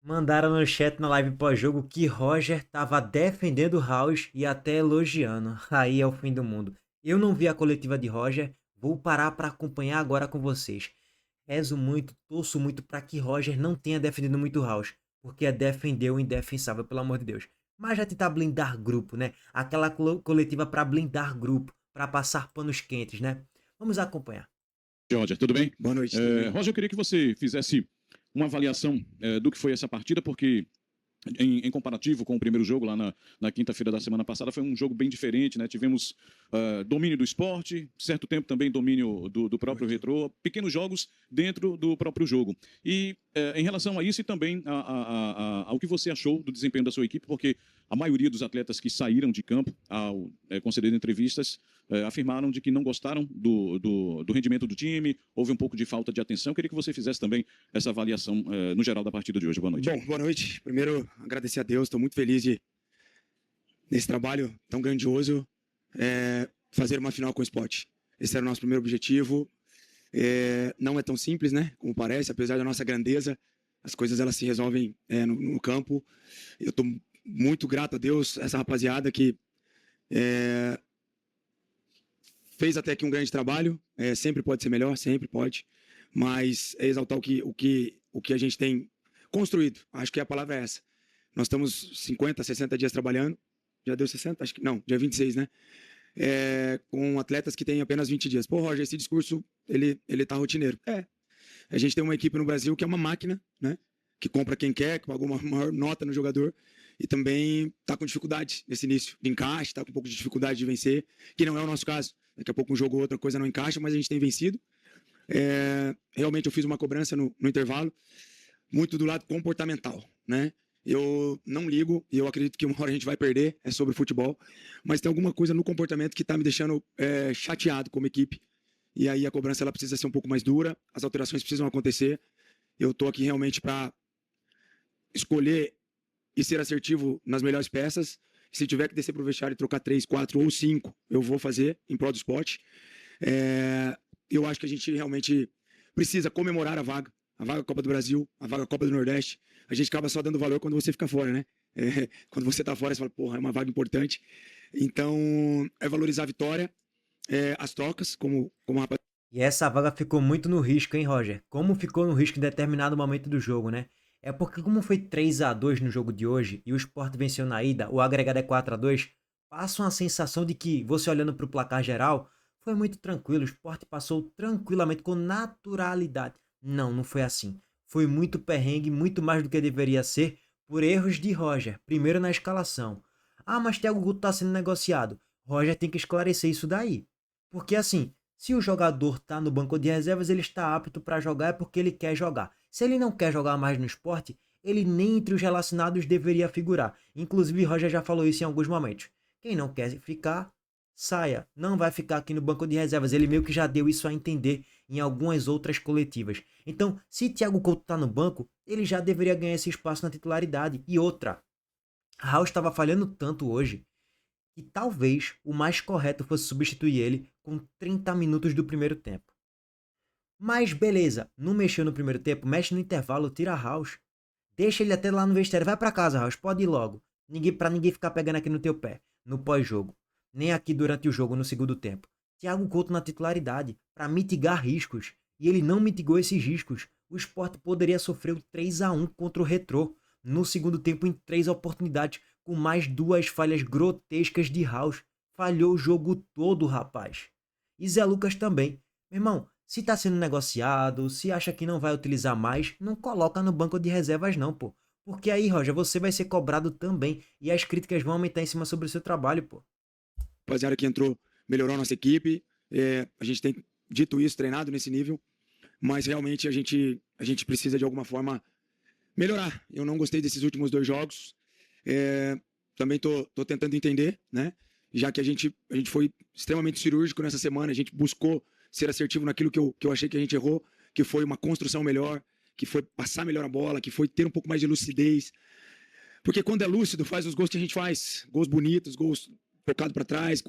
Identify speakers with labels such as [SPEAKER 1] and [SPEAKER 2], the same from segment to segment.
[SPEAKER 1] Mandaram no chat na live pós-jogo que Roger tava defendendo o House e até elogiando. Aí é o fim do mundo. Eu não vi a coletiva de Roger, vou parar para acompanhar agora com vocês. Rezo muito, torço muito para que Roger não tenha defendido muito o House, porque é defender o indefensável, pelo amor de Deus. Mas já tentar blindar grupo, né? Aquela coletiva para blindar grupo, para passar panos quentes, né? Vamos acompanhar.
[SPEAKER 2] Roger, tudo bem?
[SPEAKER 3] Boa noite. Tudo bem?
[SPEAKER 2] Roger, eu queria que você fizesse uma avaliação do que foi essa partida, porque em comparativo com o primeiro jogo lá na quinta-feira da semana passada, foi um jogo bem diferente, né? Tivemos domínio do esporte, certo tempo também domínio do próprio Retrô, pequenos jogos dentro do próprio jogo. E em relação a isso e também ao que você achou do desempenho da sua equipe, porque a maioria dos atletas que saíram de campo ao conceder entrevistas afirmaram de que não gostaram do rendimento do time, houve um pouco de falta de atenção. Eu queria que você fizesse também essa avaliação no geral da partida de hoje. Boa noite.
[SPEAKER 3] Bom, boa noite. Primeiro, agradecer a Deus. Estou muito feliz nesse trabalho tão grandioso, fazer uma final com o esporte. Esse era o nosso primeiro objetivo. Não é tão simples, né? Como parece, apesar da nossa grandeza, as coisas elas se resolvem no campo. Eu estou muito grato a Deus, essa rapaziada que fez até aqui um grande trabalho. Sempre pode ser melhor, sempre pode. Mas é exaltar o que a gente tem construído. Acho que a palavra é essa. Nós estamos 50, 60 dias trabalhando. Já deu 60? Acho que não, dia 26, né? Com atletas que têm apenas 20 dias. Pô, Roger, esse discurso, ele tá rotineiro. A gente tem uma equipe no Brasil que é uma máquina, né? Que compra quem quer, que pagou uma maior nota no jogador e também tá com dificuldade nesse início de encaixe, tá com um pouco de dificuldade de vencer, que não é o nosso caso. Daqui a pouco um jogo ou outra coisa não encaixa, mas a gente tem vencido. Realmente eu fiz uma cobrança no intervalo, muito do lado comportamental, né? Eu não ligo e eu acredito que uma hora a gente vai perder, é sobre futebol, mas tem alguma coisa no comportamento que tá me deixando chateado como equipe. E aí a cobrança ela precisa ser um pouco mais dura, as alterações precisam acontecer. Eu tô aqui realmente para escolher e ser assertivo nas melhores peças. Se tiver que descer pro vestiário e trocar 3, 4 ou 5, eu vou fazer em prol do esporte. Eu acho que a gente realmente precisa comemorar a vaga Copa do Brasil, a vaga Copa do Nordeste. A gente acaba só dando valor quando você fica fora, né? Quando você tá fora, você fala, porra, é uma vaga importante. Então, é valorizar a vitória, as trocas, como a rapaz.
[SPEAKER 1] E essa vaga ficou muito no risco, hein, Roger? Como ficou no risco em determinado momento do jogo, né? É porque como foi 3-2 no jogo de hoje e o Sport venceu na ida, o agregado é 4-2, passa uma sensação de que, você olhando para o placar geral, foi muito tranquilo, o Sport passou tranquilamente, com naturalidade. Não, não foi assim. Foi muito perrengue, muito mais do que deveria ser, por erros de Roger, primeiro na escalação. Ah, mas Thiago Guto está sendo negociado. Roger tem que esclarecer isso daí. Porque assim, se o jogador tá no banco de reservas, ele está apto para jogar é porque ele quer jogar. Se ele não quer jogar mais no esporte, ele nem entre os relacionados deveria figurar. Inclusive, Roger já falou isso em alguns momentos. Quem não quer ficar, saia. Não vai ficar aqui no banco de reservas. Ele meio que já deu isso a entender em algumas outras coletivas. Então, se Thiago Couto tá no banco, ele já deveria ganhar esse espaço na titularidade. E outra, Raul estava falhando tanto hoje que talvez o mais correto fosse substituir ele com 30 minutos do primeiro tempo. Mas beleza, não mexeu no primeiro tempo, mexe no intervalo, tira House. Deixa ele até lá no vestiário, vai pra casa, House, pode ir logo. Pra ninguém ficar pegando aqui no teu pé, no pós-jogo. Nem aqui durante o jogo, no segundo tempo. Thiago Couto na titularidade, para mitigar riscos. E ele não mitigou esses riscos. O Sport poderia sofrer o 3-1 contra o Retrô no segundo tempo em 3 oportunidades, com mais 2 falhas grotescas de House. Falhou o jogo todo, rapaz. E Zé Lucas também. Meu irmão, se tá sendo negociado, se acha que não vai utilizar mais, não coloca no banco de reservas não, pô. Porque aí, Roger, você vai ser cobrado também e as críticas vão aumentar em cima sobre o seu trabalho, pô.
[SPEAKER 3] Rapaziada que entrou, melhorou a nossa equipe. A gente tem dito isso, treinado nesse nível, mas realmente a gente precisa de alguma forma melhorar. Eu não gostei desses últimos 2 jogos. Também tô tentando entender, né? Já que a gente foi extremamente cirúrgico nessa semana, a gente buscou ser assertivo naquilo que eu achei que a gente errou, que foi uma construção melhor, que foi passar melhor a bola, que foi ter um pouco mais de lucidez. Porque quando é lúcido, faz os gols que a gente faz. Gols bonitos, gols focados para trás.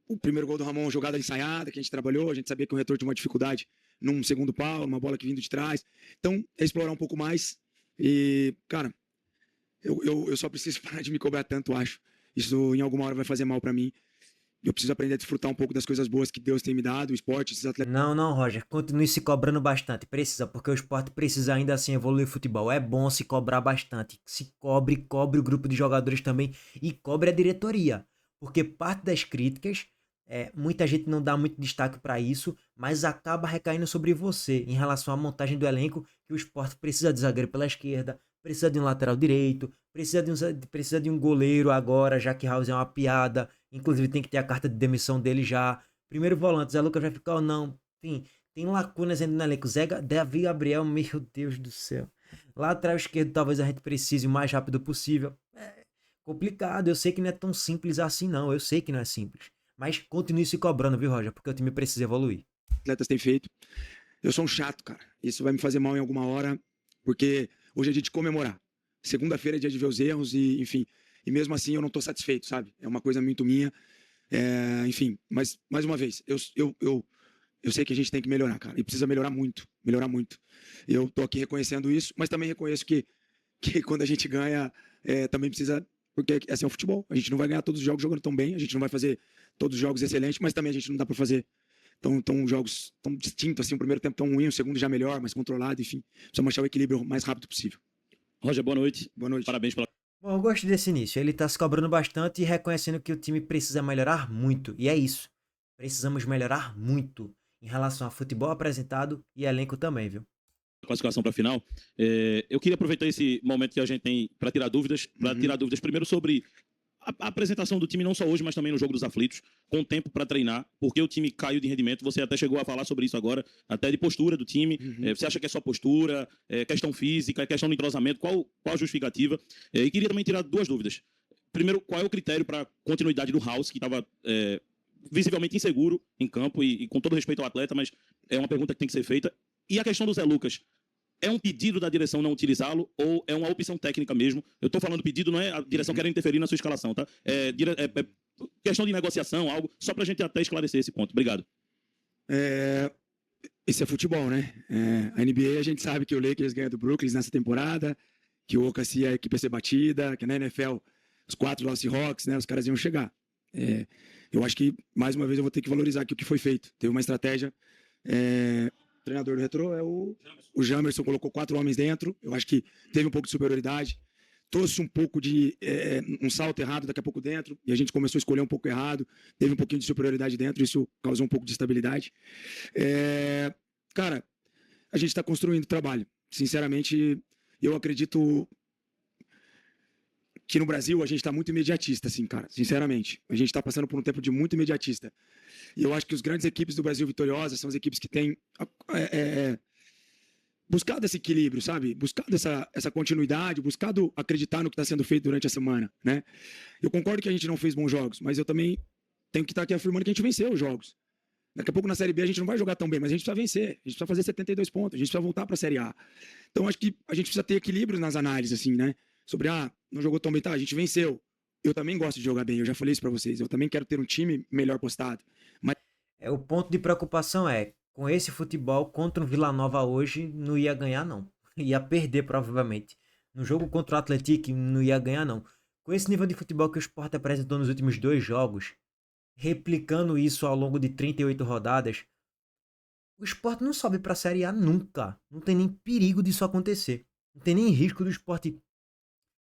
[SPEAKER 3] O primeiro gol do Ramon, jogada ensaiada, que a gente trabalhou. A gente sabia que o retorno tinha uma dificuldade num segundo pau, numa bola que vindo de trás. Então, é explorar um pouco mais. E, cara, eu só preciso parar de me cobrar tanto, acho. Isso em alguma hora vai fazer mal pra mim. Eu preciso aprender a desfrutar um pouco das coisas boas que Deus tem me dado, o esporte, esses atletas.
[SPEAKER 1] Não, não, Roger. Continue se cobrando bastante. Precisa, porque o esporte precisa ainda assim evoluir o futebol. É bom se cobrar bastante. Se cobre, cobre o grupo de jogadores também e cobre a diretoria. Porque parte das críticas, muita gente não dá muito destaque para isso, mas acaba recaindo sobre você em relação à montagem do elenco, que o esporte precisa de zagueiro pela esquerda, precisa de um lateral direito, precisa de um goleiro agora, já que House é uma piada. Inclusive tem que ter a carta de demissão dele já. Primeiro volante, Zé Lucas vai ficar ou não? Enfim, tem lacunas ainda no elenco. Davi Gabriel, meu Deus do céu. Lateral esquerdo, talvez a gente precise o mais rápido possível. É complicado, eu sei que não é tão simples assim, não. Eu sei que não é simples. Mas continue se cobrando, viu, Roger? Porque o time precisa evoluir.
[SPEAKER 3] Atletas têm feito. Eu sou um chato, cara. Isso vai me fazer mal em alguma hora, porque hoje é dia de comemorar. Segunda-feira é dia de ver os erros e, enfim, e mesmo assim eu não tô satisfeito, sabe? É uma coisa muito minha. Enfim, mas mais uma vez, eu sei que a gente tem que melhorar, cara. E precisa melhorar muito, melhorar muito. Eu tô aqui reconhecendo isso, mas também reconheço que quando a gente ganha, também precisa. Porque assim é o futebol. A gente não vai ganhar todos os jogos jogando tão bem, a gente não vai fazer todos os jogos excelentes, mas também a gente não dá para fazer tão jogos tão distintos, assim, o primeiro tempo tão ruim, o segundo já melhor, mais controlado, enfim. Precisa achar o equilíbrio o mais rápido possível.
[SPEAKER 2] Roger, boa noite.
[SPEAKER 3] Boa noite.
[SPEAKER 2] Parabéns pela.
[SPEAKER 1] Bom, eu gosto desse início. Ele tá se cobrando bastante e reconhecendo que o time precisa melhorar muito. E é isso. Precisamos melhorar muito em relação a futebol apresentado e elenco também, viu?
[SPEAKER 2] Classificação para a final. Eu queria aproveitar esse momento que a gente tem para tirar dúvidas, primeiro sobre a apresentação do time, não só hoje, mas também no jogo dos aflitos, com tempo para treinar, porque o time caiu de rendimento. Você até chegou a falar sobre isso agora, até de postura do time. Você acha que é só postura, questão física, questão de entrosamento? Qual a justificativa? E queria também tirar duas dúvidas. Primeiro, qual é o critério para continuidade do House, que estava visivelmente inseguro em campo, e com todo respeito ao atleta, mas é uma pergunta que tem que ser feita. E a questão do Zé Lucas, é um pedido da direção não utilizá-lo ou é uma opção técnica mesmo? Eu estou falando pedido, não é a direção querendo interferir na sua escalação, tá? É questão de negociação, algo, só para a gente até esclarecer esse ponto. Obrigado.
[SPEAKER 3] Esse é futebol, né? A NBA a gente sabe que o Lakers ganha do Brooklyn nessa temporada, que o OKC a equipe ia ser batida, que na NFL os 4 lá, Seahawks, né? Os caras iam chegar. Eu acho que, mais uma vez, eu vou ter que valorizar aqui o que foi feito. Teve uma estratégia. O treinador do Retrô é o Jamerson, colocou 4 homens dentro. Eu acho que teve um pouco de superioridade. Trouxe um pouco de um salto errado daqui a pouco dentro, e a gente começou a escolher um pouco errado. Teve um pouquinho de superioridade dentro, isso causou um pouco de estabilidade. Cara, a gente está construindo trabalho. Sinceramente, eu acredito que no Brasil a gente está muito imediatista, assim, cara. Sinceramente, a gente está passando por um tempo de muito imediatista. E eu acho que as grandes equipes do Brasil vitoriosas são as equipes que têm buscado esse equilíbrio, sabe? Buscado essa continuidade, buscado acreditar no que está sendo feito durante a semana, né? Eu concordo que a gente não fez bons jogos, mas eu também tenho que estar aqui afirmando que a gente venceu os jogos. Daqui a pouco na Série B a gente não vai jogar tão bem, mas a gente precisa vencer. A gente precisa fazer 72 pontos, a gente precisa voltar para a Série A. Então acho que a gente precisa ter equilíbrio nas análises, assim, né? Sobre, não jogou tão bem, tá, a gente venceu. Eu também gosto de jogar bem, eu já falei isso para vocês. Eu também quero ter um time melhor postado. Mas
[SPEAKER 1] O ponto de preocupação é, com esse futebol contra o Vila Nova hoje, não ia ganhar não. Ia perder provavelmente. No jogo contra o Atlético, não ia ganhar não. Com esse nível de futebol que o Sport apresentou nos últimos 2 jogos, replicando isso ao longo de 38 rodadas, o Sport não sobe para a Série A nunca. Não tem nem perigo disso acontecer. Não tem nem risco do Sport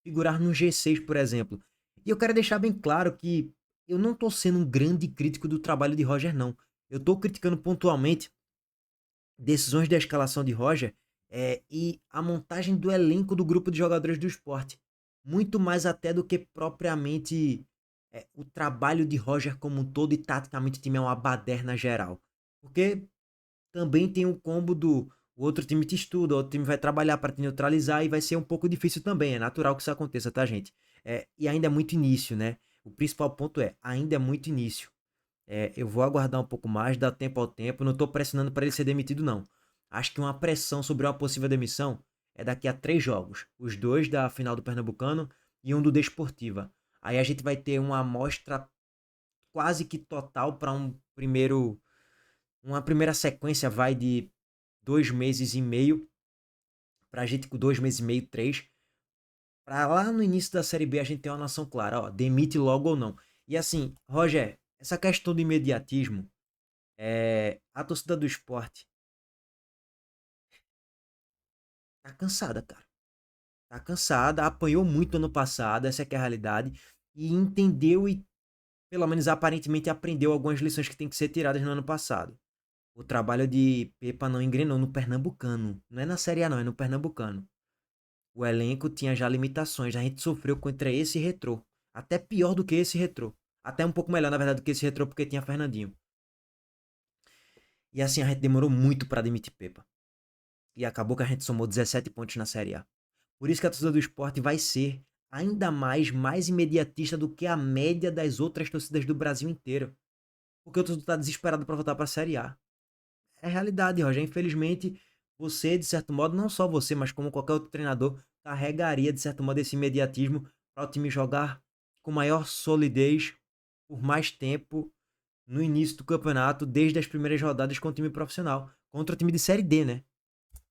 [SPEAKER 1] figurar no G6, por exemplo. E eu quero deixar bem claro que eu não tô sendo um grande crítico do trabalho de Roger, não. Eu tô criticando pontualmente decisões da escalação de Roger e a montagem do elenco do grupo de jogadores do Sport. Muito mais até do que propriamente o trabalho de Roger como um todo, e taticamente o time é uma baderna geral. Porque também tem o combo do o outro time te estuda, o outro time vai trabalhar para te neutralizar e vai ser um pouco difícil também. É natural que isso aconteça, tá, gente? E ainda é muito início, né? O principal ponto ainda é muito início. Eu vou aguardar um pouco mais, dar tempo ao tempo. Não tô pressionando para ele ser demitido, não. Acho que uma pressão sobre uma possível demissão é daqui a 3 jogos. Os 2 da final do Pernambucano e um do Desportiva. Aí a gente vai ter uma amostra quase que total para uma primeira sequência, vai de 2 meses e meio pra gente com 2 meses e meio, 3, pra lá no início da Série B a gente ter uma noção clara, ó, demite logo ou não. E assim, Roger, essa questão do imediatismo, a torcida do Sport tá cansada, cara. Tá cansada, apanhou muito ano passado, essa é que é a realidade, e entendeu e, pelo menos aparentemente, aprendeu algumas lições que tem que ser tiradas no ano passado. O trabalho de Pepa não engrenou no Pernambucano. Não é na Série A não, é no Pernambucano. O elenco tinha já limitações, a gente sofreu contra esse Retrô. Até pior do que esse Retrô. Até um pouco melhor, na verdade, do que esse Retrô, porque tinha Fernandinho. E assim, a gente demorou muito pra demitir Pepa. E acabou que a gente somou 17 pontos na Série A. Por isso que a torcida do Sport vai ser ainda mais imediatista do que a média das outras torcidas do Brasil inteiro. Porque o torcedor tá desesperado pra voltar pra Série A. É realidade, Roger. Infelizmente, você, de certo modo, não só você, mas como qualquer outro treinador, carregaria, de certo modo, esse imediatismo para o time jogar com maior solidez por mais tempo no início do campeonato, desde as primeiras rodadas com o time profissional, contra o time de Série D, né?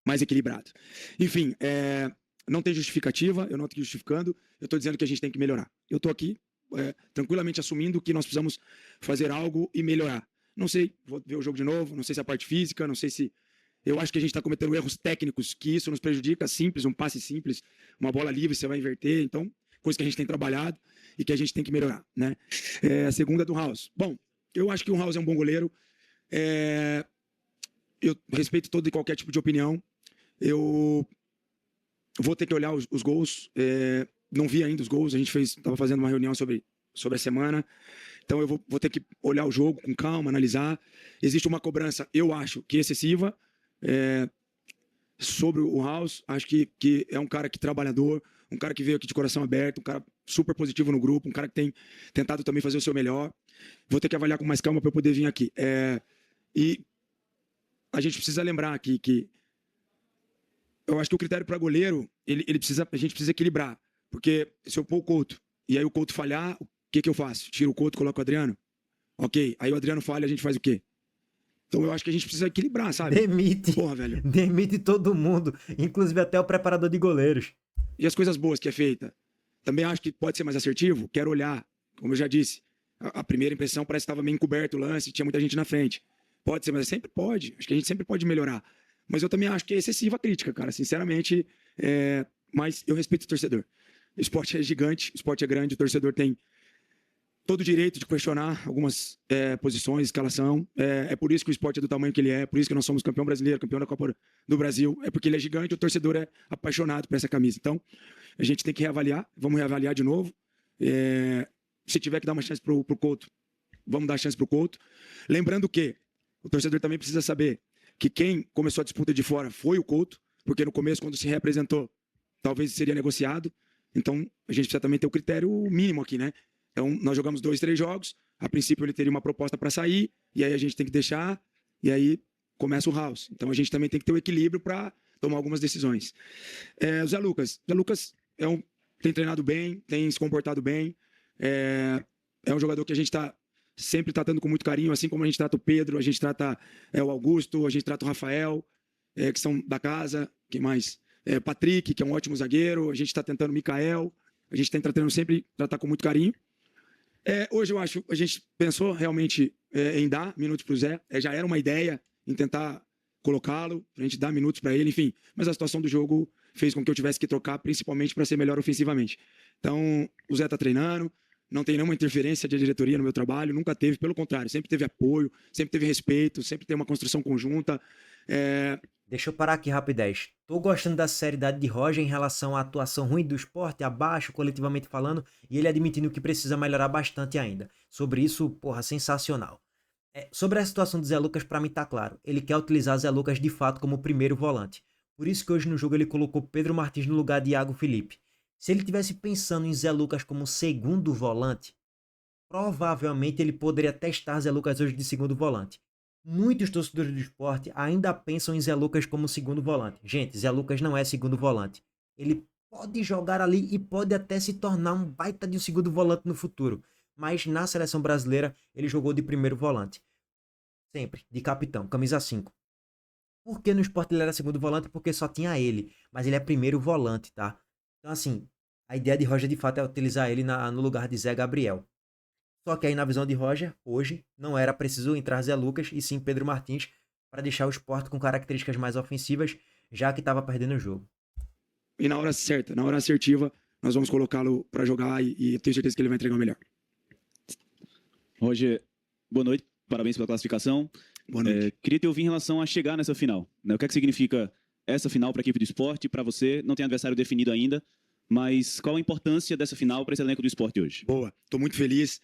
[SPEAKER 3] Mais equilibrado. Enfim, não tem justificativa, eu não estou justificando, eu estou dizendo que a gente tem que melhorar. Eu estou aqui tranquilamente assumindo que nós precisamos fazer algo e melhorar. Não sei, vou ver o jogo de novo, não sei se a parte física, não sei se... Eu acho que a gente está cometendo erros técnicos, que isso nos prejudica, simples, um passe simples, uma bola livre, você vai inverter, então, coisa que a gente tem trabalhado e que a gente tem que melhorar, né? A segunda é do House. Bom, eu acho que o House é um bom goleiro, eu respeito todo e qualquer tipo de opinião, eu vou ter que olhar os gols, não vi ainda os gols, a gente estava fazendo uma reunião sobre a semana, então eu vou ter que olhar o jogo com calma, analisar. Existe uma cobrança, eu acho, que excessiva, sobre o House. Acho que é um cara que trabalhador, um cara que veio aqui de coração aberto, um cara super positivo no grupo, um cara que tem tentado também fazer o seu melhor. Vou ter que avaliar com mais calma para eu poder vir aqui. E a gente precisa lembrar aqui que eu acho que o critério para goleiro, a gente precisa equilibrar. Porque se eu pôr o Couto e aí o Couto falhar, o que eu faço? Tiro o Couto, coloco o Adriano? Ok. Aí o Adriano falha, a gente faz o quê? Então eu acho que a gente precisa equilibrar, sabe?
[SPEAKER 1] Demite.
[SPEAKER 3] Porra, velho.
[SPEAKER 1] Demite todo mundo, inclusive até o preparador de goleiros.
[SPEAKER 3] E as coisas boas que é feita? Também acho que pode ser mais assertivo. Quero olhar, como eu já disse, a primeira impressão parece que estava meio encoberto o lance, tinha muita gente na frente. Pode ser, mas sempre pode. Acho que a gente sempre pode melhorar. Mas eu também acho que é excessiva a crítica, cara. Sinceramente, mas eu respeito o torcedor. O esporte é gigante, o esporte é grande, o torcedor tem todo o direito de questionar algumas posições, escalação. É por isso que o esporte é do tamanho que ele é, por isso que nós somos campeão brasileiro, campeão da Copa do Brasil. É porque ele é gigante, o torcedor é apaixonado por essa camisa. Então, a gente tem que reavaliar, vamos reavaliar de novo. Se tiver que dar uma chance pro Couto, vamos dar chance pro Couto. Lembrando que o torcedor também precisa saber que quem começou a disputa de fora foi o Couto, porque no começo, quando se reapresentou, talvez seria negociado. Então, a gente precisa também ter o critério mínimo aqui, né? Então, nós jogamos 2, 3 jogos. A princípio, ele teria uma proposta para sair, e aí a gente tem que deixar, e aí começa o House. Então, a gente também tem que ter o equilíbrio para tomar algumas decisões. O Zé Lucas tem treinado bem, tem se comportado bem. É um jogador que a gente está sempre tratando com muito carinho, assim como a gente trata o Pedro, a gente trata o Augusto, a gente trata o Rafael, que são da casa. Quem mais? Patrick, que é um ótimo zagueiro. A gente está tentando o Mikael. A gente está tratando sempre tratar com muito carinho. Hoje eu acho, a gente pensou realmente em dar minutos para o Zé. Já era uma ideia em tentar colocá-lo, para a gente dar minutos para ele, enfim. Mas a situação do jogo fez com que eu tivesse que trocar, principalmente para ser melhor ofensivamente. Então, o Zé está treinando, não tem nenhuma interferência de diretoria no meu trabalho, nunca teve, pelo contrário, sempre teve apoio, sempre teve respeito, sempre tem uma construção conjunta.
[SPEAKER 1] Deixa eu parar aqui rapidez. Tô gostando da sinceridade de Roger em relação à atuação ruim do Sport, abaixo, coletivamente falando, e ele admitindo que precisa melhorar bastante ainda. Sobre isso, porra, sensacional. Sobre a situação do Zé Lucas, pra mim tá claro. Ele quer utilizar Zé Lucas de fato como primeiro volante. Por isso que hoje no jogo ele colocou Pedro Martins no lugar de Iago Felipe. Se ele tivesse pensando em Zé Lucas como segundo volante, provavelmente ele poderia testar Zé Lucas hoje de segundo volante. Muitos torcedores do Sport ainda pensam em Zé Lucas como segundo volante. Gente, Zé Lucas não é segundo volante. Ele pode jogar ali e pode até se tornar um baita de um segundo volante no futuro. Mas na seleção brasileira ele jogou de primeiro volante. Sempre, de capitão, camisa 5. Por que no Sport ele era segundo volante? Porque só tinha ele. Mas ele é primeiro volante, tá? Então, assim, a ideia de Roger de fato é utilizar ele no lugar de Zé Gabriel. Só que aí, na visão de Roger, hoje, não era preciso entrar Zé Lucas e sim Pedro Martins para deixar o Sport com características mais ofensivas, já que estava perdendo o jogo.
[SPEAKER 3] E na hora certa, na hora assertiva, nós vamos colocá-lo para jogar e eu tenho certeza que ele vai entregar o melhor.
[SPEAKER 4] Roger, boa noite, parabéns pela classificação.
[SPEAKER 3] Boa noite.
[SPEAKER 4] Queria te ouvir em relação a chegar nessa final, né? O que é que significa essa final para a equipe do esporte, para você? Não tem adversário definido ainda, mas qual a importância dessa final para esse elenco do esporte hoje?
[SPEAKER 3] Boa, estou muito feliz.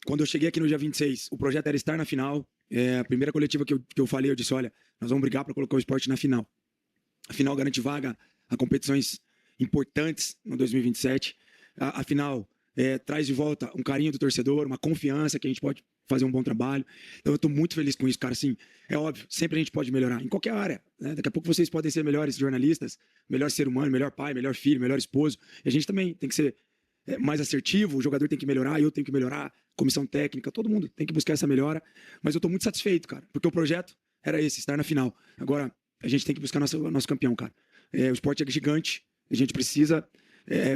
[SPEAKER 3] Quando eu cheguei aqui no dia 26, o projeto era estar na final. A primeira coletiva que eu falei, eu disse, olha, nós vamos brigar para colocar o esporte na final. A final garante vaga a competições importantes no 2027. A final traz de volta um carinho do torcedor, uma confiança que a gente pode fazer um bom trabalho. Então eu estou muito feliz com isso, cara. Assim, é óbvio, sempre a gente pode melhorar, em qualquer área, né? Daqui a pouco vocês podem ser melhores jornalistas, melhor ser humano, melhor pai, melhor filho, melhor esposo. E a gente também tem que ser mais assertivo, o jogador tem que melhorar, eu tenho que melhorar, comissão técnica, todo mundo tem que buscar essa melhora. Mas eu estou muito satisfeito, cara, porque o projeto era esse, estar na final. Agora, a gente tem que buscar nosso campeão, cara. O esporte é gigante, a gente precisa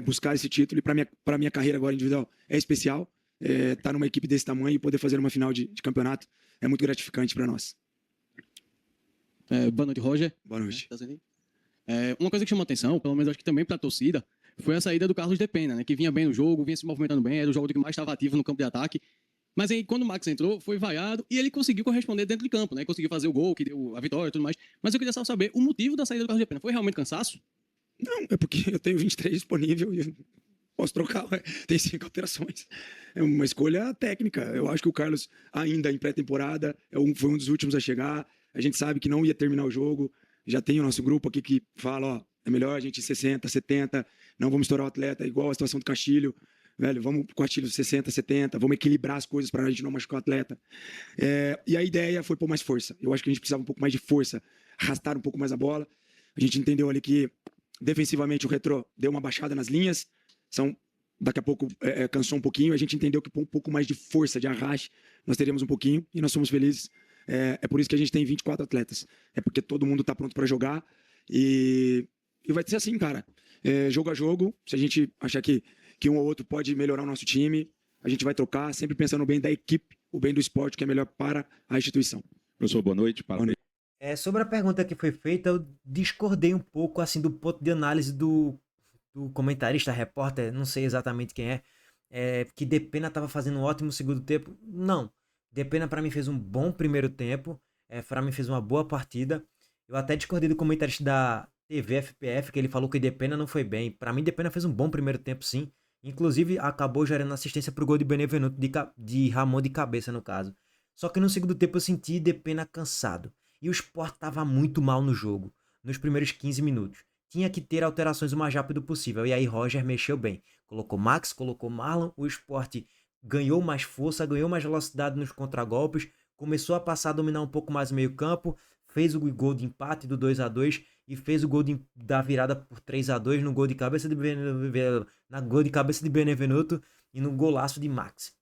[SPEAKER 3] buscar esse título. E para minha carreira agora individual é especial. Estar numa equipe desse tamanho e poder fazer uma final de campeonato é muito gratificante para nós.
[SPEAKER 5] Boa noite, Roger.
[SPEAKER 3] Boa noite.
[SPEAKER 5] Uma coisa que chamou a atenção, pelo menos acho que também para a torcida, foi a saída do Carlos de Pena, né, que vinha bem no jogo, vinha se movimentando bem, era o jogador que mais estava ativo no campo de ataque. Mas aí, quando o Max entrou, foi vaiado e ele conseguiu corresponder dentro de campo, né? Conseguiu fazer o gol, que deu a vitória e tudo mais. Mas eu queria só saber o motivo da saída do Carlos de Pena. Foi realmente cansaço?
[SPEAKER 3] Não, é porque eu tenho 23 disponível e posso trocar. Tem 5 alterações. É uma escolha técnica. Eu acho que o Carlos, ainda em pré-temporada, foi um dos últimos a chegar. A gente sabe que não ia terminar o jogo. Já tem o nosso grupo aqui que fala, ó, é melhor a gente ir 60, 70, não vamos estourar o atleta, igual a situação do Castilho. Velho, vamos com o Castilho 60, 70, vamos equilibrar as coisas para a gente não machucar o atleta. E a ideia foi pôr mais força. Eu acho que a gente precisava um pouco mais de força, arrastar um pouco mais a bola. A gente entendeu ali que defensivamente o Retrô deu uma baixada nas linhas, daqui a pouco cansou um pouquinho, a gente entendeu que um pouco mais de força, de arraste, nós teríamos um pouquinho e nós somos felizes. É por isso que a gente tem 24 atletas. É porque todo mundo está pronto para jogar e vai ser assim, cara. Jogo a jogo, se a gente achar que um ou outro pode melhorar o nosso time, a gente vai trocar, sempre pensando no bem da equipe, o bem do esporte, que é melhor para a instituição.
[SPEAKER 2] Professor, boa noite.
[SPEAKER 3] Boa noite.
[SPEAKER 1] Sobre a pergunta que foi feita, eu discordei um pouco assim do ponto de análise do comentarista, repórter, não sei exatamente quem que Depena estava fazendo um ótimo segundo tempo. Não, Depena para mim fez um bom primeiro tempo, para mim fez uma boa partida. Eu até discordei do comentarista da TV FPF, que ele falou que Depena não foi bem. Para mim, Depena fez um bom primeiro tempo, sim. Inclusive, acabou gerando assistência pro gol de Benevenuto, de Ramon de cabeça, no caso. Só que no segundo tempo eu senti Depena cansado. E o Sport estava muito mal no jogo, nos primeiros 15 minutos. Tinha que ter alterações o mais rápido possível. E aí Roger mexeu bem. Colocou Max, colocou Marlon. O Sport ganhou mais força, ganhou mais velocidade nos contragolpes. Começou a passar a dominar um pouco mais o meio campo. Fez o gol de empate do 2-2 e fez o gol da virada por 3-2 no gol de cabeça de Benevenuto e no golaço de Max.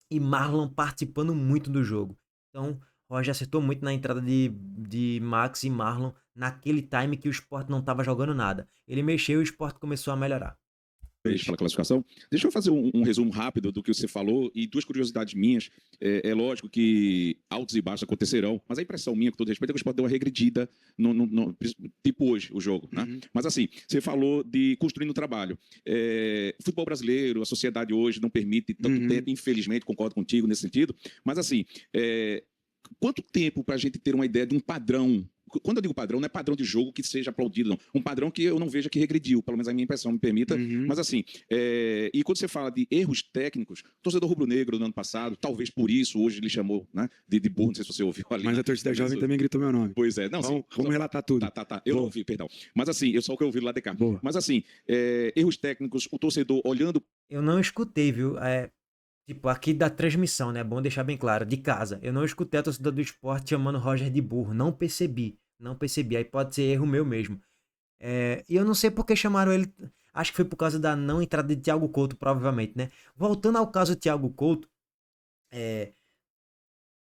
[SPEAKER 1] E Marlon participando muito do jogo. Então, Roger acertou muito na entrada de Max e Marlon naquele time que o Sport não estava jogando nada. Ele mexeu e o Sport começou a melhorar.
[SPEAKER 2] Pela classificação. Deixa eu fazer um resumo rápido do que você falou e 2 curiosidades minhas. É lógico que altos e baixos acontecerão, mas a impressão minha, com todo respeito, é que o Sport deu uma regredida, tipo hoje, o jogo. Né?
[SPEAKER 3] Uhum.
[SPEAKER 2] Mas assim, você falou de construir no trabalho. Futebol brasileiro, a sociedade hoje não permite tanto tempo, infelizmente, concordo contigo nesse sentido, mas assim, quanto tempo para a gente ter uma ideia de um padrão? Quando eu digo padrão, não é padrão de jogo que seja aplaudido, não. Um padrão que eu não veja que regrediu, pelo menos a minha impressão me permita. Mas assim, e quando você fala de erros técnicos, o torcedor rubro-negro no ano passado, talvez por isso, hoje ele chamou, né, de burro, não sei se você ouviu ali.
[SPEAKER 3] Mas a torcida jovem também gritou meu nome.
[SPEAKER 2] Pois é. Não,
[SPEAKER 3] vamos relatar tudo.
[SPEAKER 2] Tá. Eu não ouvi, perdão. Mas assim, eu só o que eu ouvi lá de cá.
[SPEAKER 3] Boa.
[SPEAKER 2] Mas assim, erros técnicos, o torcedor olhando...
[SPEAKER 1] Eu não escutei, viu? Tipo, aqui da transmissão, né? É bom deixar bem claro, de casa. Eu não escutei a torcida do Sport chamando Roger de burro. Não percebi. Aí pode ser erro meu mesmo. E eu não sei por que chamaram ele. Acho que foi por causa da não entrada de Thiago Couto, provavelmente, né? Voltando ao caso do Thiago Couto,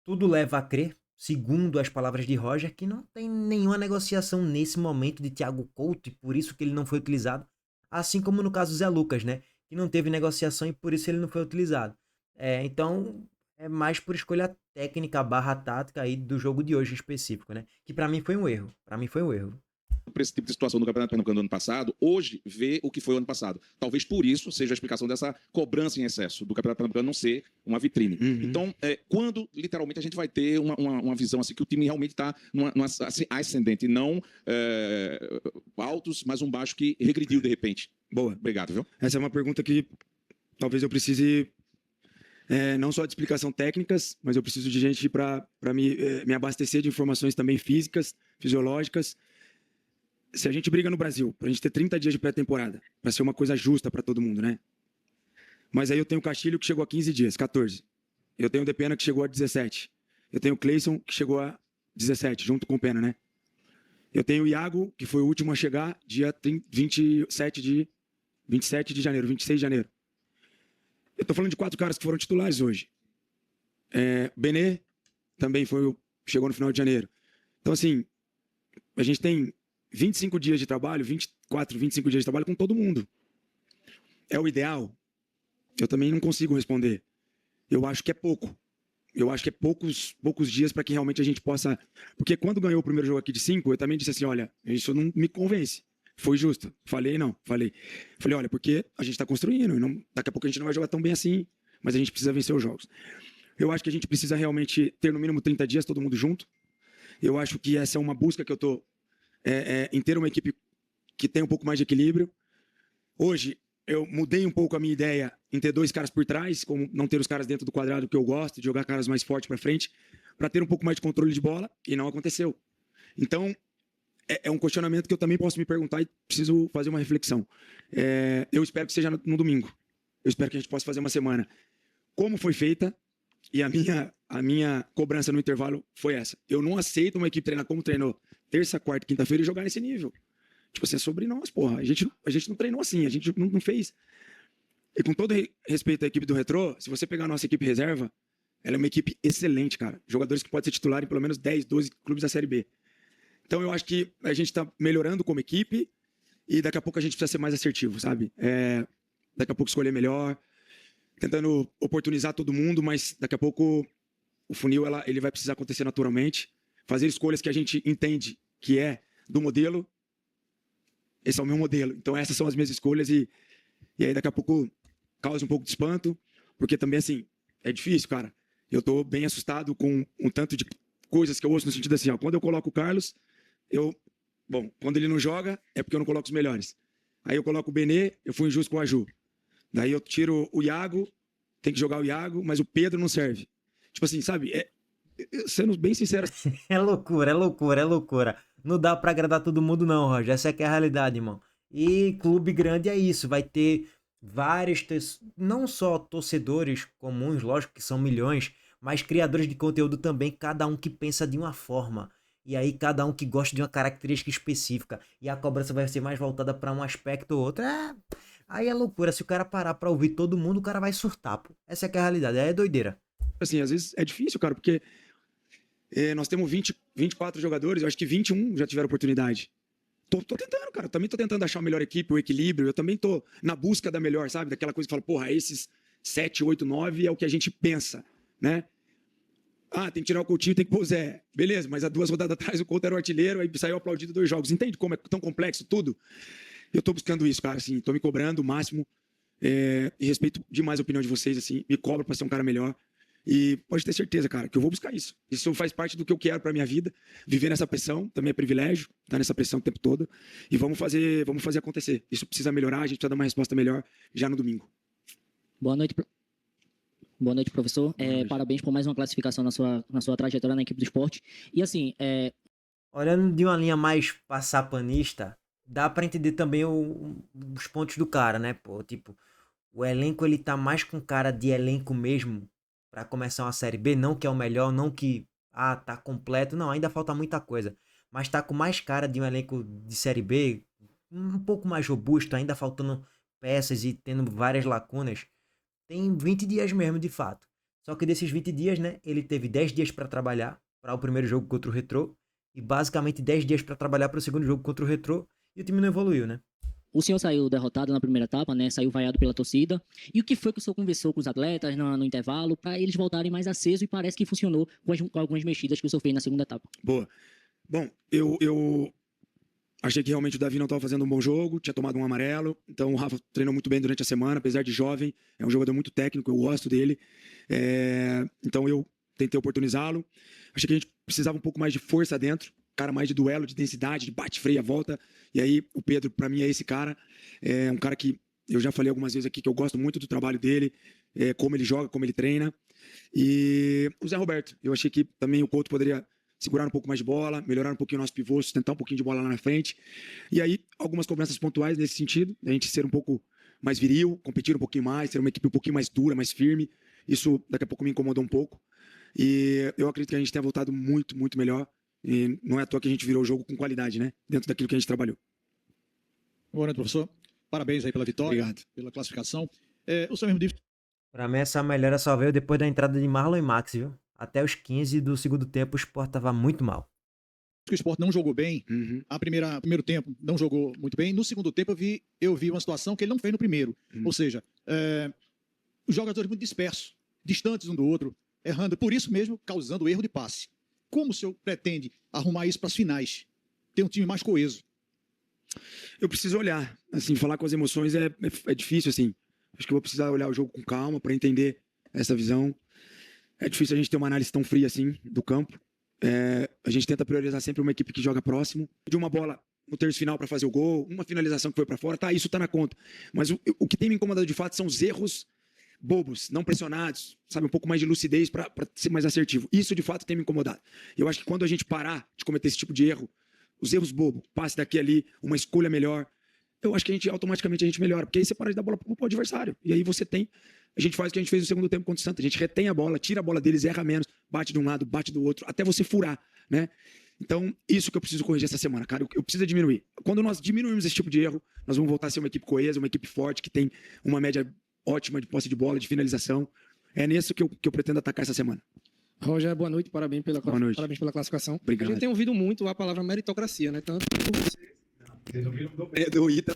[SPEAKER 1] tudo leva a crer segundo as palavras de Roger, que não tem nenhuma negociação nesse momento de Thiago Couto e por isso que ele não foi utilizado. Assim como no caso do Zé Lucas, né? Que não teve negociação e por isso ele não foi utilizado. Então, é mais por escolha técnica barra tática aí do jogo de hoje específico, né? Que pra mim foi um erro. Pra mim foi um erro.
[SPEAKER 2] Por esse tipo de situação do Campeonato Pernambucano do ano passado, hoje vê o que foi o ano passado. Talvez por isso seja a explicação dessa cobrança em excesso do Campeonato Pernambucano não ser uma vitrine. Então, quando literalmente a gente vai ter uma visão assim que o time realmente está numa ascendente, não altos, mas um baixo que regrediu de repente.
[SPEAKER 3] Boa.
[SPEAKER 2] Obrigado, viu?
[SPEAKER 3] Essa é uma pergunta que talvez eu precise não só de explicação técnicas, mas eu preciso de gente para me abastecer de informações também físicas, fisiológicas. Se a gente briga no Brasil, pra gente ter 30 dias de pré-temporada, pra ser uma coisa justa pra todo mundo, né? Mas aí eu tenho o Castilho que chegou a 15 dias, 14. Eu tenho o Depena que chegou a 17. Eu tenho o Cleison que chegou a 17, junto com o Pena, né? Eu tenho o Iago, que foi o último a chegar dia 27 de janeiro, 26 de janeiro. Eu tô falando de 4 caras que foram titulares hoje. Benê também chegou no final de janeiro. Então, assim, a gente tem 25 dias de trabalho, 24, 25 dias de trabalho com todo mundo. É o ideal? Eu também não consigo responder. Eu acho que é pouco. Eu acho que é poucos dias para que realmente a gente possa... Porque quando ganhou o primeiro jogo aqui de 5, eu também disse assim, olha, isso não me convence. Foi justo. Falei, olha, porque a gente está construindo. Daqui a pouco a gente não vai jogar tão bem assim, mas a gente precisa vencer os jogos. Eu acho que a gente precisa realmente ter no mínimo 30 dias todo mundo junto. Eu acho que essa é uma busca que eu estou... em ter uma equipe que tem um pouco mais de equilíbrio. Hoje, eu mudei um pouco a minha ideia em ter 2 caras por trás, como não ter os caras dentro do quadrado que eu gosto, de jogar caras mais fortes para frente, para ter um pouco mais de controle de bola, e não aconteceu. Então, é um questionamento que eu também posso me perguntar e preciso fazer uma reflexão. Eu espero que seja no domingo. Eu espero que a gente possa fazer uma semana. Como foi feita, e a minha cobrança no intervalo foi essa. Eu não aceito uma equipe treinar como treinou terça, quarta, quinta-feira e jogar nesse nível. Tipo assim, é sobre nós, porra. A gente não treinou assim, a gente não fez. E com todo respeito à equipe do Retrô, se você pegar a nossa equipe reserva, ela é uma equipe excelente, cara. Jogadores que podem ser titular em pelo menos 10, 12 clubes da Série B. Então eu acho que a gente está melhorando como equipe e daqui a pouco a gente precisa ser mais assertivo, sabe? Daqui a pouco escolher melhor, tentando oportunizar todo mundo, mas daqui a pouco o funil ele vai precisar acontecer naturalmente. Fazer escolhas que a gente entende que é do modelo. Esse é o meu modelo. Então essas são as minhas escolhas e aí daqui a pouco causa um pouco de espanto, porque também assim, é difícil, cara. Eu tô bem assustado com um tanto de coisas que eu ouço no sentido assim, ó, quando eu coloco o Carlos, quando ele não joga, é porque eu não coloco os melhores. Aí eu coloco o Benê, eu fui injusto com o Aju. Daí eu tiro o Iago, tem que jogar o Iago, mas o Pedro não serve. Tipo assim, sabe? Sendo bem sincero...
[SPEAKER 1] É loucura. Não dá pra agradar todo mundo não, Roger. Essa é que é a realidade, irmão. E clube grande é isso. Vai ter vários... Não só torcedores comuns, lógico que são milhões, mas criadores de conteúdo também, cada um que pensa de uma forma. E aí cada um que gosta de uma característica específica. E a cobrança vai ser mais voltada pra um aspecto ou outro. Aí é loucura. Se o cara parar pra ouvir todo mundo, o cara vai surtar, pô. Essa é que é a realidade. Aí é doideira.
[SPEAKER 3] Assim, às vezes é difícil, cara, porque nós temos 24 jogadores, eu acho que 21 já tiveram oportunidade. Tô tentando, cara. Também tô tentando achar a melhor equipe, o equilíbrio. Eu também tô na busca da melhor, sabe? Daquela coisa que fala, porra, esses 7, 8, 9 é o que a gente pensa, né? Tem que tirar o Coutinho, tem que pôr o Zé. Beleza, mas há 2 rodadas atrás o Couto era o artilheiro, aí saiu aplaudido 2 jogos. Entende como é tão complexo tudo? Eu tô buscando isso, cara, assim, tô me cobrando o máximo. E respeito demais a opinião de vocês, assim, me cobro pra ser um cara melhor. E pode ter certeza, cara, que eu vou buscar isso. Isso faz parte do que eu quero pra minha vida. Viver nessa pressão também é privilégio, estar nessa pressão o tempo todo. E vamos fazer acontecer. Isso precisa melhorar, a gente precisa dar uma resposta melhor já no domingo.
[SPEAKER 6] Boa noite, professor. Parabéns por mais uma classificação na sua trajetória na equipe do esporte. E assim,
[SPEAKER 1] olhando de uma linha mais passapanista, dá pra entender também os pontos do cara, né? Pô, tipo, o elenco ele tá mais com cara de elenco mesmo pra começar uma Série B, não que é o melhor, não que tá completo, não, ainda falta muita coisa, mas tá com mais cara de um elenco de Série B, um pouco mais robusto, ainda faltando peças e tendo várias lacunas. Tem 20 dias mesmo, de fato. Só que desses 20 dias, né, ele teve 10 dias pra trabalhar, para o primeiro jogo contra o Retrô e basicamente 10 dias para trabalhar para o segundo jogo contra o Retrô e o time não evoluiu, né?
[SPEAKER 6] O senhor saiu derrotado na primeira etapa, né? Saiu vaiado pela torcida. E o que foi que o senhor conversou com os atletas no intervalo para eles voltarem mais acesos e parece que funcionou com algumas mexidas que o senhor fez na segunda etapa?
[SPEAKER 3] Boa. Bom, eu achei que realmente o Davi não estava fazendo um bom jogo, tinha tomado um amarelo. Então o Rafa treinou muito bem durante a semana, apesar de jovem, é um jogador muito técnico, eu gosto dele. Então eu tentei oportunizá-lo. Achei que a gente precisava um pouco mais de força dentro, cara mais de duelo, de densidade, de bate, freia, volta. E aí o Pedro, para mim, é esse cara. É um cara que eu já falei algumas vezes aqui que eu gosto muito do trabalho dele, como ele joga, como ele treina. E o Zé Roberto, eu achei que também o Couto poderia segurar um pouco mais de bola, melhorar um pouquinho o nosso pivô, sustentar um pouquinho de bola lá na frente. E aí, algumas cobranças pontuais nesse sentido, a gente ser um pouco mais viril, competir um pouquinho mais, ser uma equipe um pouquinho mais dura, mais firme. Isso daqui a pouco me incomodou um pouco. E eu acredito que a gente tenha voltado muito, muito melhor. E não é à toa que a gente virou o jogo com qualidade, né? Dentro daquilo que a gente trabalhou.
[SPEAKER 7] Boa noite, professor. Parabéns aí pela vitória,
[SPEAKER 3] Obrigado.
[SPEAKER 7] pela classificação. O senhor mesmo disse
[SPEAKER 1] Para mim, essa melhora só veio depois da entrada de Marlon e Max, viu? Até os 15 do segundo tempo, o Sport tava muito mal.
[SPEAKER 7] que o Sport não jogou bem.
[SPEAKER 3] Uhum.
[SPEAKER 7] Primeiro tempo não jogou muito bem. No segundo tempo eu vi uma situação que ele não fez no primeiro. Ou seja, os jogadores muito dispersos, distantes um do outro, errando, por isso mesmo causando erro de passe. Como o senhor pretende arrumar isso para as finais? Ter um time mais coeso?
[SPEAKER 3] Eu preciso olhar, assim, falar com as emoções é difícil, assim. Acho que eu vou precisar olhar o jogo com calma para entender essa visão. É difícil a gente ter uma análise tão fria assim do campo. A gente tenta priorizar sempre uma equipe que joga próximo. De uma bola no terço final para fazer o gol, uma finalização que foi para fora, isso tá na conta. Mas o que tem me incomodado de fato são os erros bobos, não pressionados, sabe, um pouco mais de lucidez para ser mais assertivo. Isso de fato tem me incomodado. Eu acho que quando a gente parar de cometer esse tipo de erro, os erros bobos, passe daqui ali, uma escolha melhor, eu acho que automaticamente a gente melhora, porque aí você para de dar bola pro adversário. E aí a gente faz o que a gente fez no segundo tempo contra o Santa. A gente retém a bola, tira a bola deles, erra menos, bate de um lado, bate do outro, até você furar, né? Então, isso que eu preciso corrigir essa semana, cara. Eu preciso diminuir. Quando nós diminuirmos esse tipo de erro, nós vamos voltar a ser uma equipe coesa, uma equipe forte, que tem uma média ótima de posse de bola, de finalização. É nisso que eu pretendo atacar essa semana.
[SPEAKER 8] Roger, boa noite, parabéns pela classificação.
[SPEAKER 3] Obrigado.
[SPEAKER 8] A gente tem ouvido muito a palavra meritocracia, né? Tanto
[SPEAKER 3] Do Ita,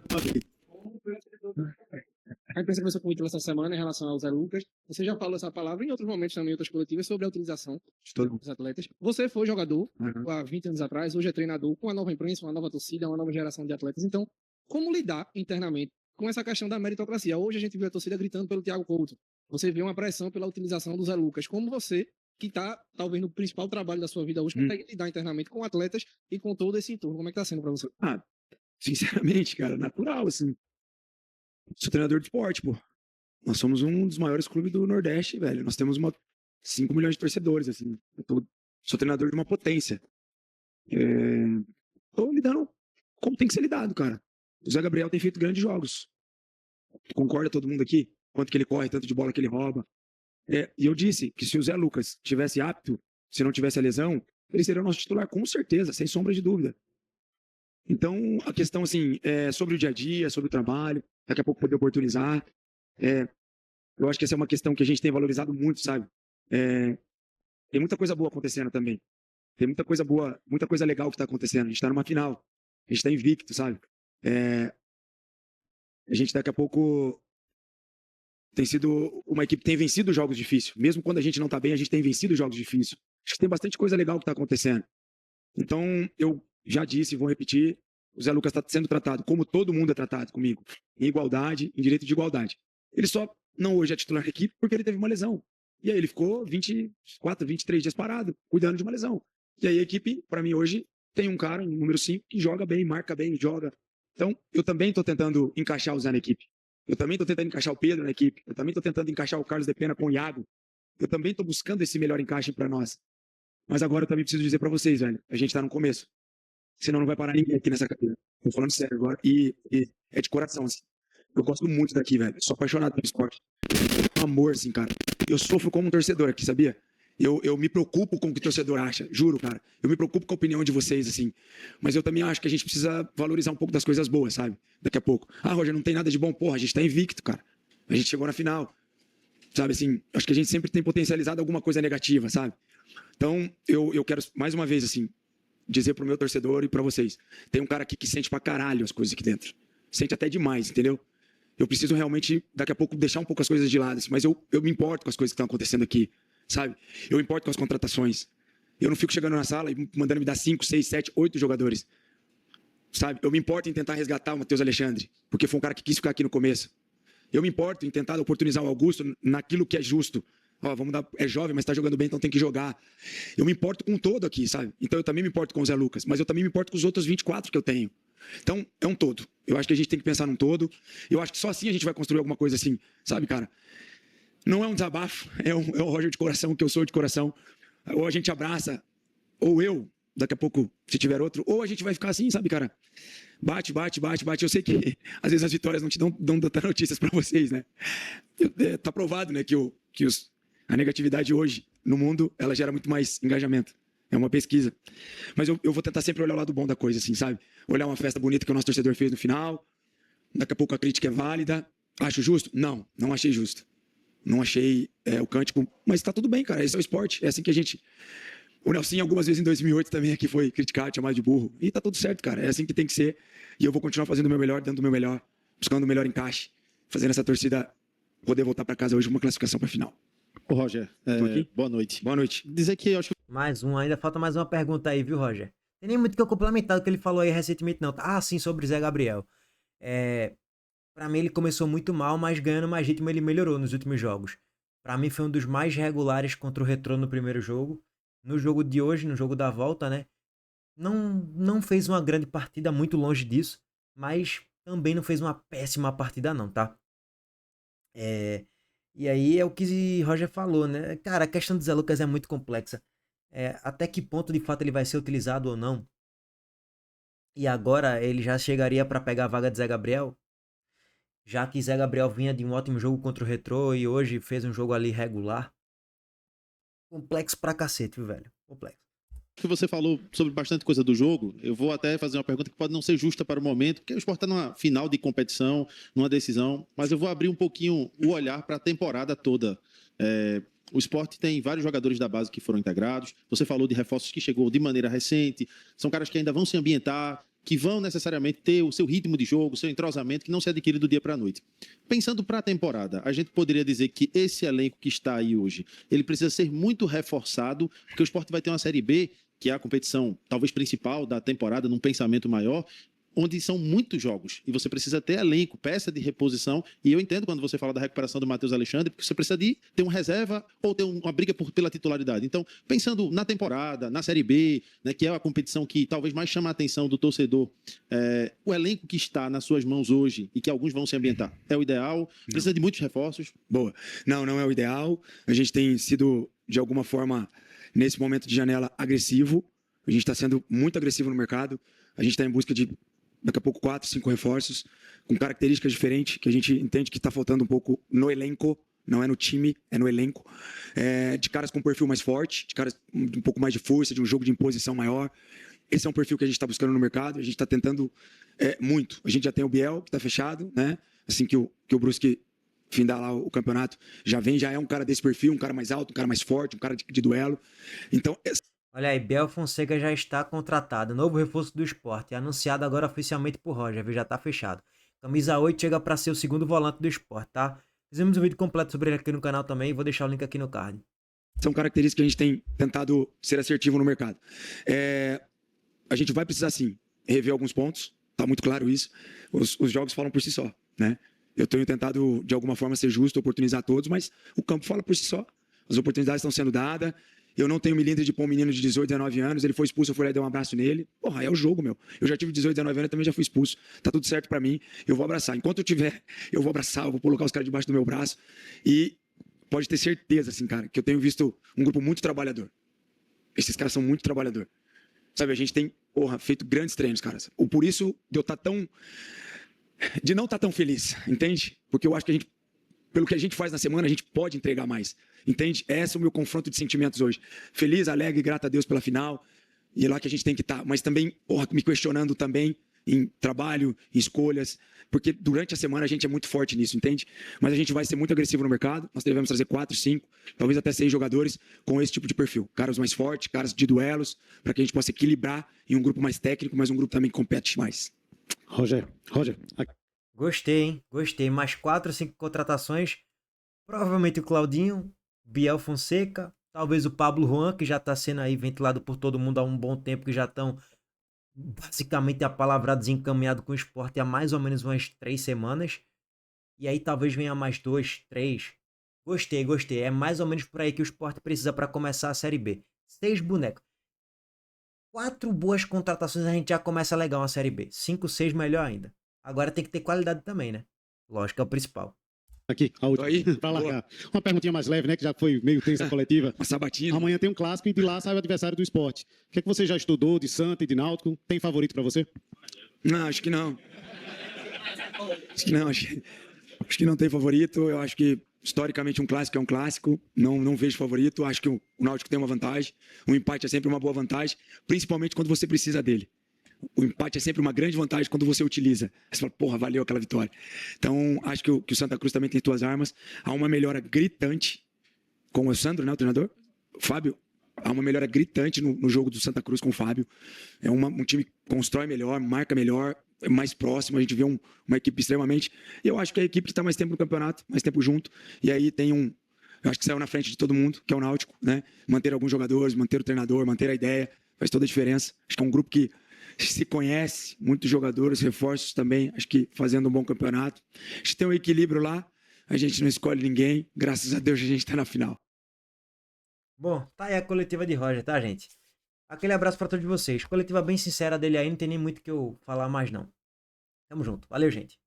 [SPEAKER 8] a imprensa conversou com o Ítalo essa semana em relação ao Zé Lucas. Você já falou essa palavra em outros momentos também, em outras coletivas, sobre a utilização dos atletas. Você foi jogador há 20 anos atrás, hoje é treinador, com a nova imprensa, uma nova torcida, uma nova geração de atletas. Então, como lidar internamente com essa questão da meritocracia? Hoje a gente viu a torcida gritando pelo Thiago Couto. Você vê uma pressão pela utilização do Zé Lucas. Como você, que está talvez no principal trabalho da sua vida hoje, consegue lidar internamente com atletas e com todo esse entorno? Como é que está sendo para você?
[SPEAKER 3] Sinceramente, cara, natural, assim. Sou treinador de esporte, pô. Nós somos um dos maiores clubes do Nordeste, velho. Nós temos 5 milhões de torcedores, assim. Sou treinador de uma potência. Tô lidando como tem que ser lidado, cara. O Zé Gabriel tem feito grandes jogos. Concorda todo mundo aqui? Quanto que ele corre, tanto de bola que ele rouba. E eu disse que se o Zé Lucas tivesse apto, se não tivesse a lesão, ele seria o nosso titular, com certeza, sem sombra de dúvida. Então, a questão, assim, sobre o dia a dia, sobre o trabalho, daqui a pouco poder oportunizar. Eu acho que essa é uma questão que a gente tem valorizado muito, sabe? Tem muita coisa boa acontecendo também. Tem muita coisa boa, muita coisa legal que está acontecendo. A gente está numa final. A gente está invicto, sabe? A gente daqui a pouco tem sido uma equipe que tem vencido jogos difíceis. Mesmo quando a gente não está bem, a gente tem vencido jogos difíceis. Acho que tem bastante coisa legal que está acontecendo. Então, eu já disse e vou repetir, o Zé Lucas está sendo tratado como todo mundo é tratado comigo, em igualdade, em direito de igualdade. Ele só não hoje é titular da equipe porque ele teve uma lesão. E aí ele ficou 24, 23 dias parado, cuidando de uma lesão. E aí a equipe, para mim hoje, tem um cara, um número 5, que joga bem, marca bem, joga. Então, eu também estou tentando encaixar o Zé na equipe. Eu também estou tentando encaixar o Pedro na equipe. Eu também estou tentando encaixar o Carlos de Pena com o Iago. Eu também estou buscando esse melhor encaixe para nós. Mas agora eu também preciso dizer para vocês, velho, a gente está no começo. Senão não vai parar ninguém aqui nessa cadeira. Tô falando sério agora. E é de coração, assim. Eu gosto muito daqui, velho. Sou apaixonado pelo esporte. Um amor, assim, cara. Eu sofro como um torcedor aqui, sabia? Eu me preocupo com o que o torcedor acha. Juro, cara. Eu me preocupo com a opinião de vocês, assim. Mas eu também acho que a gente precisa valorizar um pouco das coisas boas, sabe? Daqui a pouco. Roger, não tem nada de bom. Porra, a gente tá invicto, cara. A gente chegou na final. Sabe, assim, acho que a gente sempre tem potencializado alguma coisa negativa, sabe? Então, eu quero, mais uma vez, assim, dizer pro meu torcedor e para vocês, tem um cara aqui que sente pra caralho as coisas aqui dentro. Sente até demais, entendeu? Eu preciso realmente, daqui a pouco, deixar um pouco as coisas de lado, assim, mas eu me importo com as coisas que estão acontecendo aqui, sabe? Eu me importo com as contratações. Eu não fico chegando na sala e mandando me dar 5, 6, 7, 8 jogadores, sabe? Eu me importo em tentar resgatar o Matheus Alexandre, porque foi um cara que quis ficar aqui no começo. Eu me importo em tentar oportunizar o Augusto naquilo que é justo. Ó, vamos dar, é jovem, mas está jogando bem, então tem que jogar. Eu me importo com o todo aqui, sabe? Então eu também me importo com o Zé Lucas, mas eu também me importo com os outros 24 que eu tenho. Então, é um todo. Eu acho que a gente tem que pensar num todo. Eu acho que só assim a gente vai construir alguma coisa assim, sabe, cara? Não é um desabafo, é um Roger de coração, que eu sou de coração. Ou a gente abraça, ou eu, daqui a pouco, se tiver outro, ou a gente vai ficar assim, sabe, cara? Bate, bate, bate, bate. Eu sei que às vezes as vitórias não te dão tantas notícias para vocês, né? Tá provado, né, que a negatividade hoje no mundo, ela gera muito mais engajamento. É uma pesquisa. Mas eu vou tentar sempre olhar o lado bom da coisa, assim, sabe? Olhar uma festa bonita que o nosso torcedor fez no final. Daqui a pouco a crítica é válida. Acho justo? Não, não achei justo. Não achei o cântico. Mas tá tudo bem, cara. Esse é o esporte. É assim que a gente... O Nelsinho, algumas vezes em 2008 também aqui foi criticado, chamado de burro. E tá tudo certo, cara. É assim que tem que ser. E eu vou continuar fazendo o meu melhor, dando o meu melhor, buscando o melhor encaixe, fazendo essa torcida poder voltar para casa hoje com uma classificação para a final.
[SPEAKER 9] Ô, Roger, boa noite.
[SPEAKER 3] Boa noite.
[SPEAKER 9] Dizer que eu acho que...
[SPEAKER 1] Mais um, ainda falta mais uma pergunta aí, viu, Roger? Tem nem muito que eu complementar do que ele falou aí recentemente, não. Ah, sim, sobre Zé Gabriel. Pra mim ele começou muito mal, mas ganhando mais ritmo ele melhorou nos últimos jogos. Pra mim foi um dos mais regulares contra o Retrô no primeiro jogo. No jogo de hoje, no jogo da volta, né? Não fez uma grande partida, muito longe disso, mas também não fez uma péssima partida não, tá? E aí é o que Roger falou, né? Cara, a questão do Zé Lucas é muito complexa. Até que ponto de fato ele vai ser utilizado ou não? E agora ele já chegaria para pegar a vaga de Zé Gabriel? Já que Zé Gabriel vinha de um ótimo jogo contra o Retrô e hoje fez um jogo ali regular. Complexo pra cacete, viu, velho? Complexo.
[SPEAKER 9] Que você falou sobre bastante coisa do jogo, eu vou até fazer uma pergunta que pode não ser justa para o momento, porque o Sport está numa final de competição, numa decisão, mas eu vou abrir um pouquinho o olhar para a temporada toda. O Sport tem vários jogadores da base que foram integrados, você falou de reforços que chegou de maneira recente, são caras que ainda vão se ambientar, que vão necessariamente ter o seu ritmo de jogo, o seu entrosamento, que não se adquire do dia para a noite. Pensando para a temporada, a gente poderia dizer que esse elenco que está aí hoje, ele precisa ser muito reforçado, porque o Sport vai ter uma Série B, que é a competição talvez principal da temporada, num pensamento maior, onde são muitos jogos, e você precisa ter elenco, peça de reposição, e eu entendo quando você fala da recuperação do Matheus Alexandre, porque você precisa de ter uma reserva ou ter uma briga pela titularidade. Então, pensando na temporada, na Série B, né, que é a competição que talvez mais chama a atenção do torcedor, o elenco que está nas suas mãos hoje, e que alguns vão se ambientar, é o ideal? Precisa de muitos reforços?
[SPEAKER 3] Boa. Não é o ideal. A gente tem sido, de alguma forma, nesse momento de janela, agressivo. A gente está sendo muito agressivo no mercado. A gente está em busca de, daqui a pouco, 4, 5 reforços, com características diferentes, que a gente entende que está faltando um pouco no elenco, não é no time, é no elenco. De caras com um perfil mais forte, de caras com um pouco mais de força, de um jogo de imposição maior. Esse é um perfil que a gente está buscando no mercado, a gente está tentando muito. A gente já tem o Biel, que está fechado, né? Assim que o Brusque findar lá o campeonato, já é um cara desse perfil, um cara mais alto, um cara mais forte, um cara de duelo. Então...
[SPEAKER 1] Olha aí, Biel Fonseca já está contratado, novo reforço do Sport, anunciado agora oficialmente por Roger, viu? Já tá fechado. Camisa 8 chega para ser o segundo volante do Sport, tá? Fizemos um vídeo completo sobre ele aqui no canal também, vou deixar o link aqui no card.
[SPEAKER 3] São características que a gente tem tentado ser assertivo no mercado. A gente vai precisar, sim, rever alguns pontos, tá muito claro isso. Os jogos falam por si só, né? Eu tenho tentado, de alguma forma, ser justo, oportunizar todos, mas o campo fala por si só. As oportunidades estão sendo dadas. Eu não tenho milindre de pôr um menino de 18, 19 anos. Ele foi expulso, eu fui lá e dei um abraço nele. Porra, é o jogo, meu. Eu já tive 18, 19 anos e também já fui expulso. Tá tudo certo pra mim. Eu vou abraçar. Enquanto eu tiver, eu vou abraçar, eu vou colocar os caras debaixo do meu braço. E pode ter certeza, assim, cara, que eu tenho visto um grupo muito trabalhador. Esses caras são muito trabalhador. Sabe, a gente tem, feito grandes treinos, caras. Por isso, de não estar tão feliz, entende? Porque eu acho que pelo que a gente faz na semana, a gente pode entregar mais, entende? Esse é o meu confronto de sentimentos hoje. Feliz, alegre, grato a Deus pela final, e é lá que a gente tem que estar. Mas também, me questionando também em trabalho, em escolhas, porque durante a semana a gente é muito forte nisso, entende? Mas a gente vai ser muito agressivo no mercado, nós devemos trazer 4, 5, talvez até 6 jogadores com esse tipo de perfil. Caras mais fortes, caras de duelos, para que a gente possa equilibrar em um grupo mais técnico, mas um grupo também que compete mais.
[SPEAKER 10] Roger,
[SPEAKER 1] Gostei, hein? Gostei. Mais 4 ou 5 contratações. Provavelmente o Claudinho, Biel Fonseca, talvez o Pablo Juan, que já está sendo aí ventilado por todo mundo há um bom tempo, que já estão basicamente apalavrados e encaminhados com o Sport há mais ou menos umas 3 semanas. E aí talvez venha mais 2, 3. Gostei. É mais ou menos por aí que o Sport precisa para começar a Série B. 6 bonecos. 4 boas contratações a gente já começa legal na Série B. 5, 6 melhor ainda. Agora tem que ter qualidade também, né? Lógico, é o principal.
[SPEAKER 10] aqui, a última, para largar. Uma perguntinha mais leve, né, que já foi meio tensa a coletiva.
[SPEAKER 3] Uma sabatina.
[SPEAKER 10] Amanhã tem um clássico e de lá sai o adversário do Sport. O que é que você já estudou de Santa e de Náutico? Tem favorito para você?
[SPEAKER 3] Não, acho que não. Acho que não tem favorito. Eu acho que, historicamente, um clássico é um clássico. Não vejo favorito. Acho que o Náutico tem uma vantagem. O empate é sempre uma boa vantagem, principalmente quando você precisa dele. O empate é sempre uma grande vantagem quando você utiliza. Aí você fala, porra, valeu aquela vitória. Então, acho que o Santa Cruz também tem suas armas. Há uma melhora gritante com o Sandro, né, o treinador? O Fábio. Há uma melhora gritante no jogo do Santa Cruz com o Fábio. É um time que constrói melhor, marca melhor, é mais próximo. A gente vê uma equipe extremamente... E eu acho que é a equipe que está mais tempo no campeonato, mais tempo junto. E aí tem eu acho que saiu na frente de todo mundo, que é o Náutico, né? Manter alguns jogadores, manter o treinador, manter a ideia, faz toda a diferença. Acho que é um grupo que se conhece, muitos jogadores, reforços também, acho que fazendo um bom campeonato. Acho que tem um equilíbrio lá, a gente não escolhe ninguém, graças a Deus a gente está na final.
[SPEAKER 1] Bom, tá aí a coletiva de Roger, tá, gente? Aquele abraço pra todos vocês. Coletiva bem sincera dele aí, não tem nem muito o que eu falar mais, não. Tamo junto. Valeu, gente.